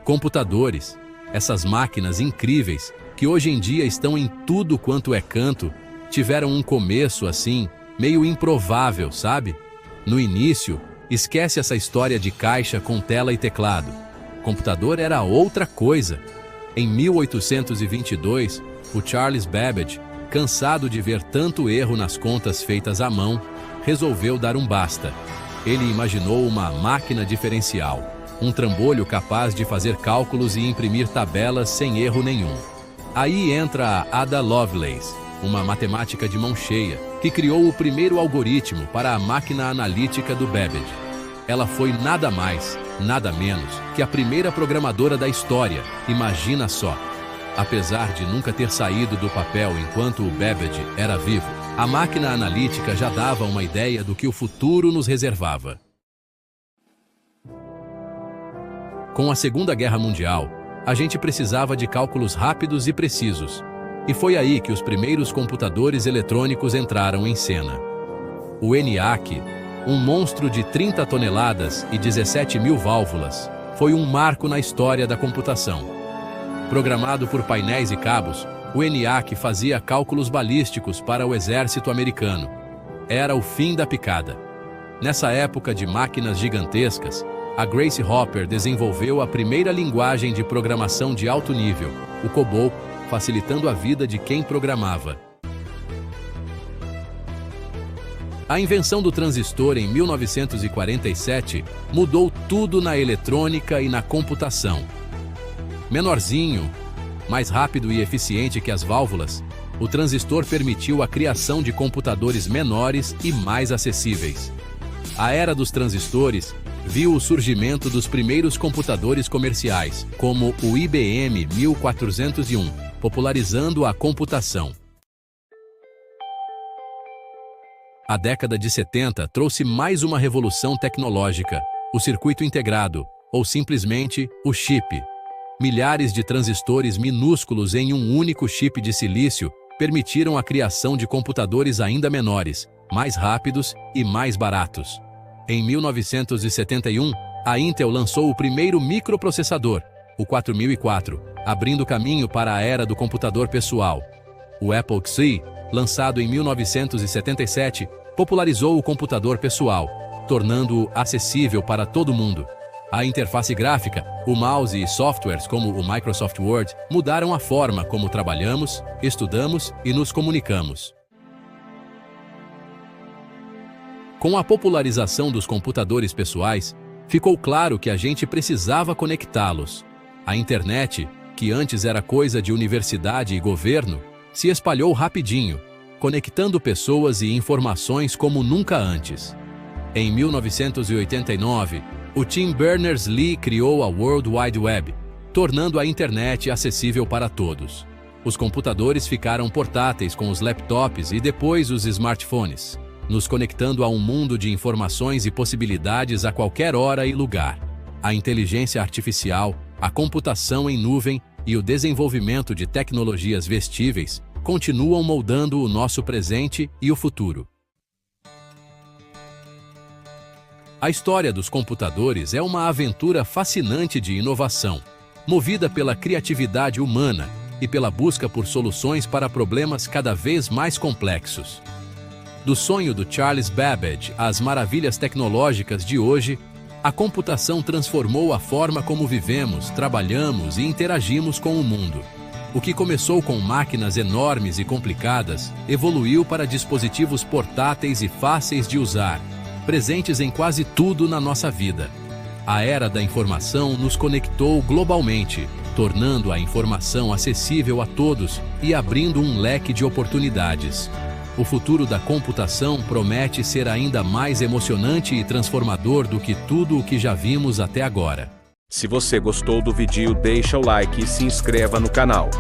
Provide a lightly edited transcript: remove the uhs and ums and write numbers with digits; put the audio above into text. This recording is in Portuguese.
Computadores, essas máquinas incríveis que hoje em dia estão em tudo quanto é canto, tiveram um começo assim, meio improvável, sabe? No início, esquece essa história de caixa com tela e teclado. Computador era outra coisa. Em 1822, o Charles Babbage, cansado de ver tanto erro nas contas feitas à mão, resolveu dar um basta. Ele imaginou uma máquina diferencial, um trambolho capaz de fazer cálculos e imprimir tabelas sem erro nenhum. Aí entra a Ada Lovelace, uma matemática de mão cheia, que criou o primeiro algoritmo para a máquina analítica do Babbage. Ela foi nada mais, nada menos, que a primeira programadora da história, imagina só. Apesar de nunca ter saído do papel enquanto o Babbage era vivo, a máquina analítica já dava uma ideia do que o futuro nos reservava. Com a Segunda Guerra Mundial, a gente precisava de cálculos rápidos e precisos. E foi aí que os primeiros computadores eletrônicos entraram em cena. O ENIAC, um monstro de 30 toneladas e 17.000 válvulas, foi um marco na história da computação. Programado por painéis e cabos, o ENIAC fazia cálculos balísticos para o exército americano. Era o fim da picada. Nessa época de máquinas gigantescas, a Grace Hopper desenvolveu a primeira linguagem de programação de alto nível, o COBOL, facilitando a vida de quem programava. A invenção do transistor em 1947 mudou tudo na eletrônica e na computação. Menorzinho, mais rápido e eficiente que as válvulas, o transistor permitiu a criação de computadores menores e mais acessíveis. A era dos transistores viu o surgimento dos primeiros computadores comerciais, como o IBM 1401, popularizando a computação. A década de 70 trouxe mais uma revolução tecnológica, o circuito integrado, ou simplesmente o chip. Milhares de transistores minúsculos em um único chip de silício permitiram a criação de computadores ainda menores, mais rápidos e mais baratos. Em 1971, a Intel lançou o primeiro microprocessador, o 4004, abrindo caminho para a era do computador pessoal. O Apple IIc, lançado em 1977, popularizou o computador pessoal, tornando-o acessível para todo mundo. A interface gráfica, o mouse e softwares como o Microsoft Word mudaram a forma como trabalhamos, estudamos e nos comunicamos. Com a popularização dos computadores pessoais, ficou claro que a gente precisava conectá-los. A internet, que antes era coisa de universidade e governo, se espalhou rapidinho, conectando pessoas e informações como nunca antes. Em 1989, o Tim Berners-Lee criou a World Wide Web, tornando a internet acessível para todos. Os computadores ficaram portáteis com os laptops e depois os smartphones, nos conectando a um mundo de informações e possibilidades a qualquer hora e lugar. A inteligência artificial, a computação em nuvem e o desenvolvimento de tecnologias vestíveis continuam moldando o nosso presente e o futuro. A história dos computadores é uma aventura fascinante de inovação, movida pela criatividade humana e pela busca por soluções para problemas cada vez mais complexos. Do sonho do Charles Babbage às maravilhas tecnológicas de hoje, a computação transformou a forma como vivemos, trabalhamos e interagimos com o mundo. O que começou com máquinas enormes e complicadas, evoluiu para dispositivos portáteis e fáceis de usar, presentes em quase tudo na nossa vida. A era da informação nos conectou globalmente, tornando a informação acessível a todos e abrindo um leque de oportunidades. O futuro da computação promete ser ainda mais emocionante e transformador do que tudo o que já vimos até agora. Se você gostou do vídeo, deixa o like e se inscreva no canal.